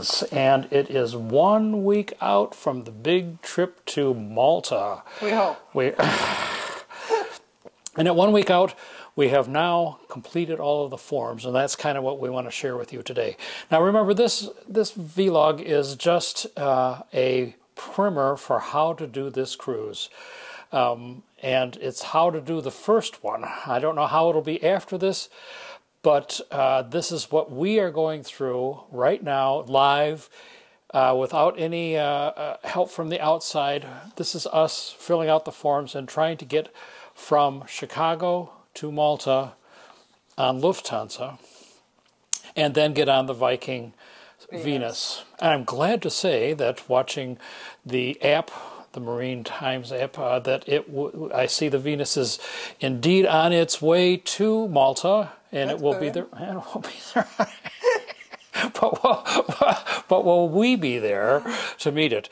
begins, and it is 1 week out from the big trip to Malta. We hope. And at 1 week out, we have now completed all of the forms, and that's kind of what we want to share with you today. Now remember, this vlog is just a primer for how to do this cruise. And it's how to do the first one. I don't know how it'll be after this, but this is what we are going through right now, live, without any help from the outside. This is us filling out the forms and trying to get from Chicago to Malta on Lufthansa, and then get on the Viking Venus. And I'm glad to say that watching the app, the Marine Times app, that I see the Venus is indeed on its way to Malta, and it will be there. And it will be there. but will we be there to meet it?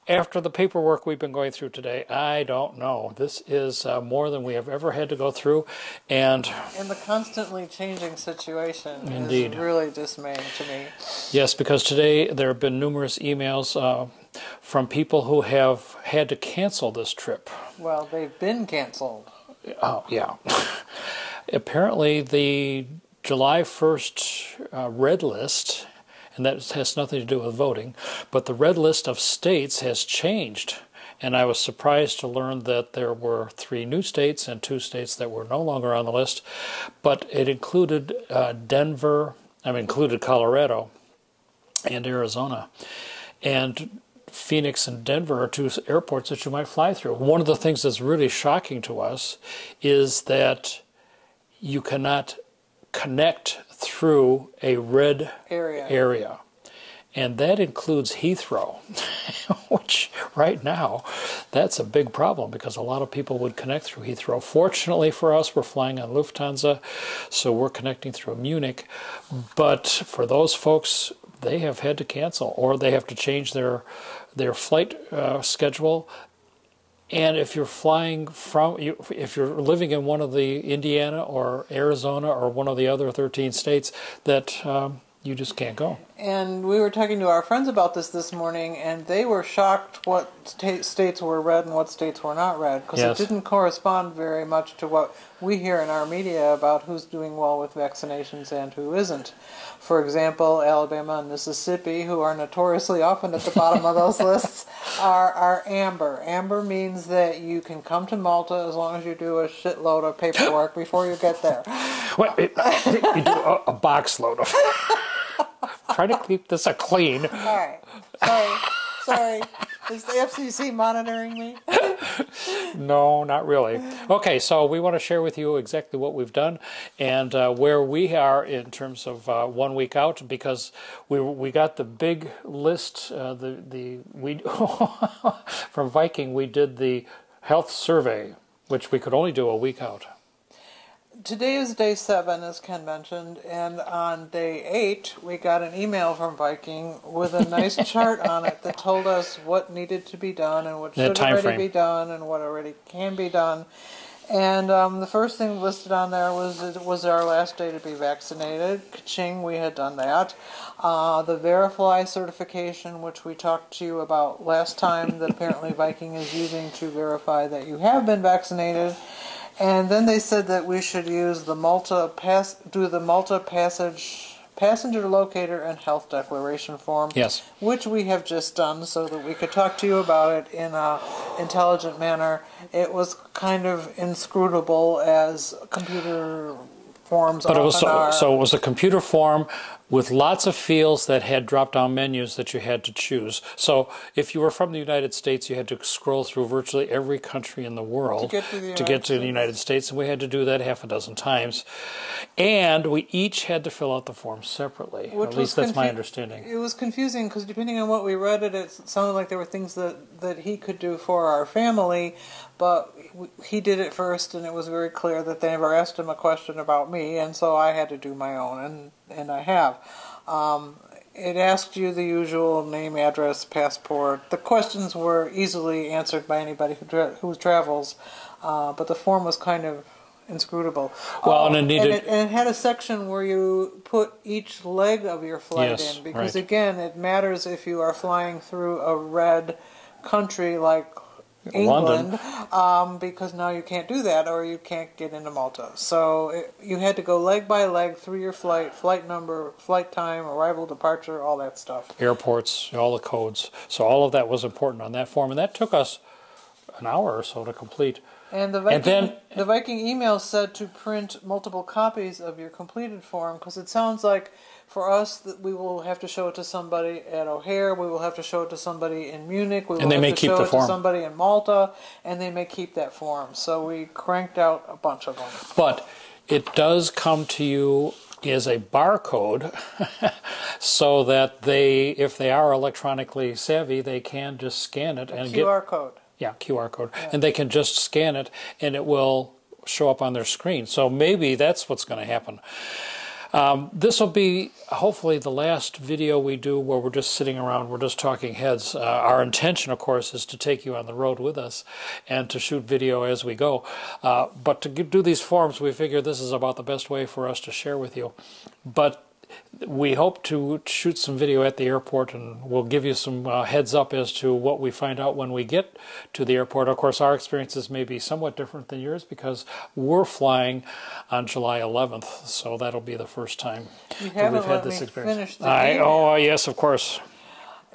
After the paperwork we've been going through today, I don't know. This is more than we have ever had to go through, and the constantly changing situation indeed is really dismaying to me. Yes, because today there have been numerous emails from people who have had to cancel this trip. Well, they've been canceled. Oh, yeah. Apparently the July 1st red list, and that has nothing to do with voting, but the red list of states has changed. And I was surprised to learn that there were 3 new states and 2 states that were no longer on the list. But it included included Colorado and Arizona. And Phoenix and Denver are 2 airports that you might fly through. One of the things that's really shocking to us is that you cannot connect through a red area. And that includes Heathrow, which right now, that's a big problem because a lot of people would connect through Heathrow. Fortunately for us, we're flying on Lufthansa, so we're connecting through Munich. But for those folks, they have had to cancel, or they have to change their flight schedule. And if you're flying if you're living in one of the Indiana or Arizona or one of the other 13 states, that you just can't go. And we were talking to our friends about this morning, and they were shocked what states were red and what states were not red, because Yes. it didn't correspond very much to what we hear in our media about who's doing well with vaccinations and who isn't. For example, Alabama and Mississippi, who are notoriously often at the bottom of those lists, are amber. Amber means that you can come to Malta as long as you do a shitload of paperwork before you get there. Well, you do a box load of. Try to keep this clean. All right. Sorry. Is the FCC monitoring me? No, not really. Okay, so we want to share with you exactly what we've done and where we are in terms of 1 week out, because we got the big list. From Viking, we did the health survey, which we could only do a week out. Today is day 7, as Ken mentioned, and on day 8, we got an email from Viking with a nice chart on it that told us what needed to be done and what should already be done and what already can be done. And the first thing listed on there was it was our last day to be vaccinated. Ka-ching, we had done that. The Verify certification, which we talked to you about last time, that apparently Viking is using to verify that you have been vaccinated. And then they said that we should use the Malta passenger locator and health declaration form. Yes. Which we have just done so that we could talk to you about it in an intelligent manner. It was kind of inscrutable as computer forms often are. So it was a computer form with lots of fields that had drop-down menus that you had to choose. So if you were from the United States, you had to scroll through virtually every country in the world to get to the United States, and we had to do that half a dozen times. And we each had to fill out the form separately. At least that's my understanding. It was confusing because depending on what we read it sounded like there were things that he could do for our family, but he did it first, and it was very clear that they never asked him a question about me, and so I had to do my own, and I have. It asked you the usual name, address, passport. The questions were easily answered by anybody who travels, but the form was kind of inscrutable. Well, and it needed... And it had a section where you put each leg of your flight in, because again, it matters if you are flying through a red country like England, because now you can't do that, or you can't get into Malta. So you had to go leg by leg through your flight number, flight time, arrival, departure, all that stuff. Airports, all the codes. So all of that was important on that form, and that took us an hour or so to complete. And the Viking email said to print multiple copies of your completed form, because it sounds like for us that we will have to show it to somebody at O'Hare, we will have to show it to somebody in Munich, we will have to show it to somebody in Malta, and they may keep that form. So we cranked out a bunch of them. But it does come to you as a barcode, so that if they are electronically savvy, they can just scan it and get... QR code. Yeah, QR code. Yeah. And they can just scan it, and it will show up on their screen. So maybe that's what's going to happen. This will be hopefully the last video we do where we're just sitting around, we're just talking heads. Our intention, of course, is to take you on the road with us and to shoot video as we go. But to do these forms, we figure this is about the best way for us to share with you. But we hope to shoot some video at the airport, and we'll give you some heads up as to what we find out when we get to the airport. Of course, our experiences may be somewhat different than yours because we're flying on July 11th, so that'll be the first time we've had this experience. Yes, of course.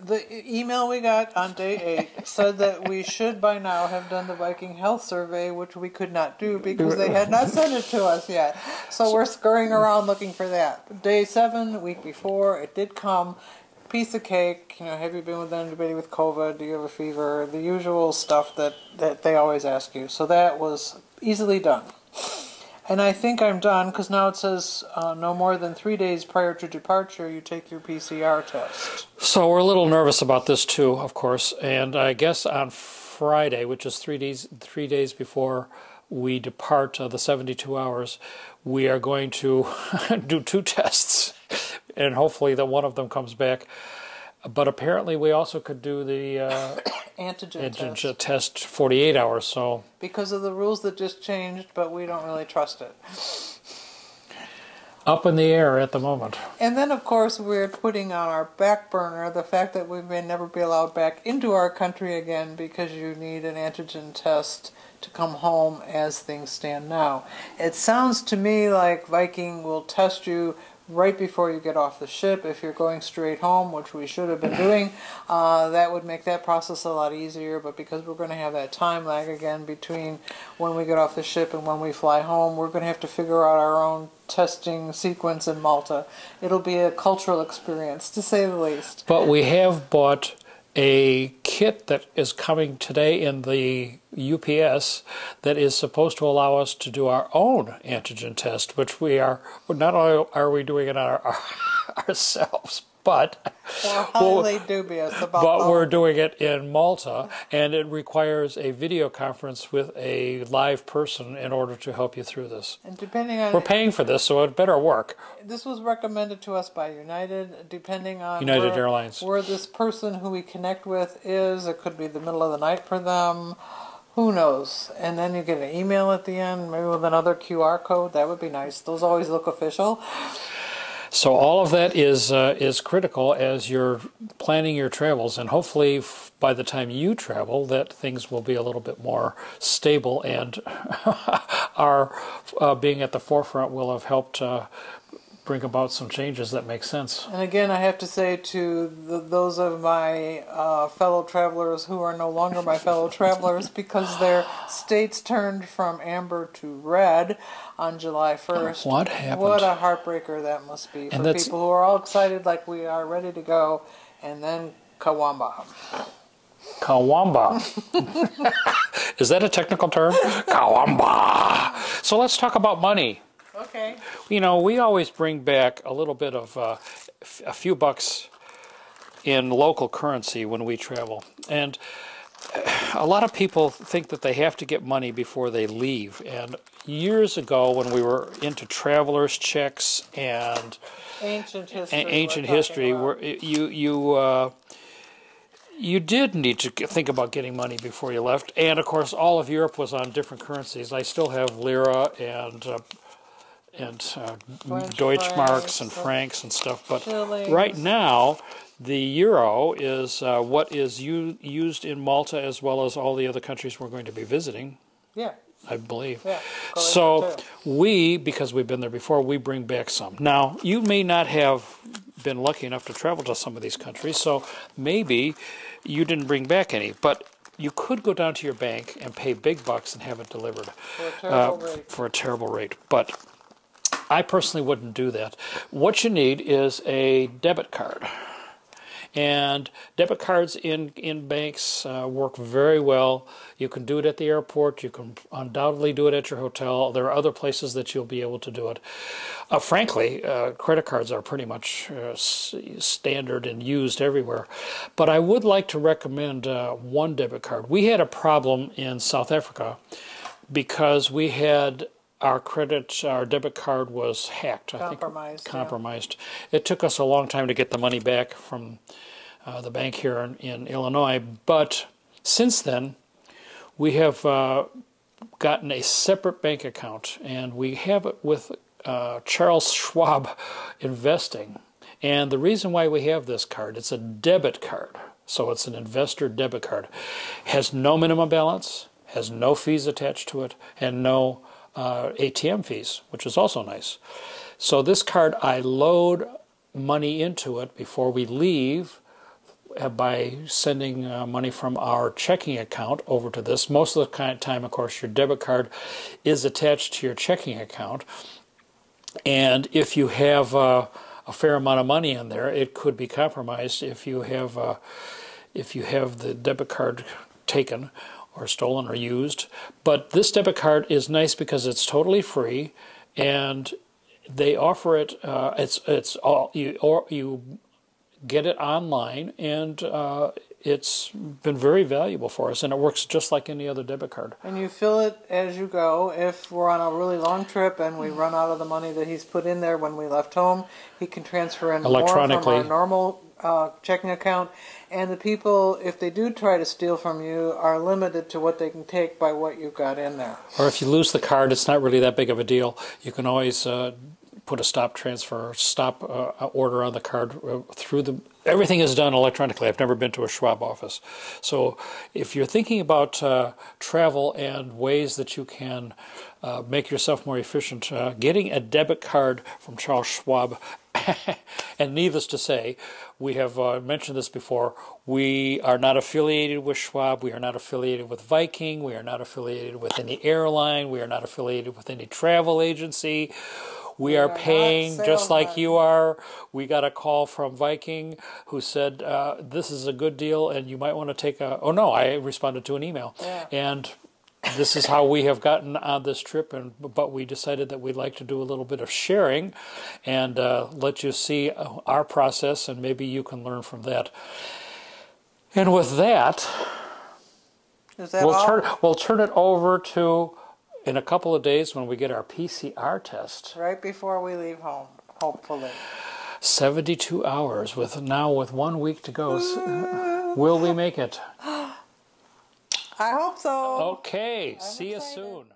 The email we got on day 8 said that we should by now have done the Viking Health Survey, which we could not do because they had not sent it to us yet. So we're scurrying around looking for that. Day 7, the week before, it did come. Piece of cake. You know, have you been with anybody with COVID? Do you have a fever? The usual stuff that they always ask you. So that was easily done. And I think I'm done, because now it says no more than 3 days prior to departure, you take your PCR test. So we're a little nervous about this too, of course. And I guess on Friday, which is 3 days before we depart, the 72 hours, we are going to do 2 tests, and hopefully that one of them comes back. But apparently we also could do the antigen test 48 hours. So because of the rules that just changed, but we don't really trust it. Up in the air at the moment. And then, of course, we're putting on our back burner the fact that we may never be allowed back into our country again because you need an antigen test to come home as things stand now. It sounds to me like Viking will test you right before you get off the ship. If you're going straight home, which we should have been doing, that would make that process a lot easier. But because we're going to have that time lag again between when we get off the ship and when we fly home, we're going to have to figure out our own testing sequence in Malta. It'll be a cultural experience, to say the least. But we have bought a kit that is coming today in the UPS that is supposed to allow us to do our own antigen test, which we are, not only are we doing it on ourselves, but we're highly dubious about but we're doing it in Malta, and it requires a video conference with a live person in order to help you through this. And depending on, we're paying for this, so it better work. This was recommended to us by United, depending on United Airlines. Where this person who we connect with is. It could be the middle of the night for them. Who knows? And then you get an email at the end, maybe with another QR code. That would be nice. Those always look official. So all of that is critical as you're planning your travels, and hopefully by the time you travel that things will be a little bit more stable, and our being at the forefront will have helped bring about some changes that make sense. And again, I have to say to those of my fellow travelers who are no longer my fellow travelers because their states turned from amber to red on July 1st. What happened? What a heartbreaker that must be for people who are all excited like we are, ready to go, and then Kawamba. Kawamba. Is that a technical term? Kawamba. So let's talk about money. Okay. You know, we always bring back a little bit of a few bucks in local currency when we travel. And a lot of people think that they have to get money before they leave. And years ago, when we were into traveler's checks and ancient history, you did need to think about getting money before you left. And, of course, all of Europe was on different currencies. I still have lira and Deutschmarks and francs and stuff. But shillings. right now, the euro is what is used in Malta as well as all the other countries we're going to be visiting. Yeah. I believe. Yeah, so we, because we've been there before, we bring back some. Now, you may not have been lucky enough to travel to some of these countries, so maybe you didn't bring back any, but you could go down to your bank and pay big bucks and have it delivered For a terrible rate. But I personally wouldn't do that. What you need is a debit card. And debit cards in banks work very well. You can do it at the airport. You can undoubtedly do it at your hotel. There are other places that you'll be able to do it. Frankly, credit cards are pretty much standard and used everywhere. But I would like to recommend one debit card. We had a problem in South Africa because we had our debit card was hacked. Compromised. It took us a long time to get the money back from the bank here in Illinois, but since then we have gotten a separate bank account, and we have it with Charles Schwab Investing. And the reason why we have this card, it's a debit card, so it's an investor debit card. Has no minimum balance, has no fees attached to it, and no ATM fees, which is also nice. So this card, I load money into it before we leave by sending money from our checking account over to this. Most of the time, of course, your debit card is attached to your checking account. And if you have a fair amount of money in there, it could be compromised if you have the debit card taken or stolen or used. But this debit card is nice because it's totally free, and they offer it. It's all you get it online, and it's been very valuable for us, and it works just like any other debit card. And you fill it as you go. If we're on a really long trip and we run out of the money that he's put in there when we left home, he can transfer in more from our normal checking account. And the people, if they do try to steal from you, are limited to what they can take by what you've got in there. Or if you lose the card, it's not really that big of a deal. You can always put a stop transfer, stop order on the card through the. Everything is done electronically. I've never been to a Schwab office. So if you're thinking about travel and ways that you can make yourself more efficient, getting a debit card from Charles Schwab, and needless to say, we have mentioned this before, we are not affiliated with Schwab, we are not affiliated with Viking, we are not affiliated with any airline, we are not affiliated with any travel agency. We are paying just like you are. We got a call from Viking who said, this is a good deal and you might want to take a... Oh, no, I responded to an email. Yeah. And this is how we have gotten on this trip, but we decided that we'd like to do a little bit of sharing and let you see our process, and maybe you can learn from that. And with that, we'll turn it over to... in a couple of days when we get our PCR test. Right before we leave home, hopefully. 72 hours with 1 week to go. Will we make it? I hope so. Okay, see you soon.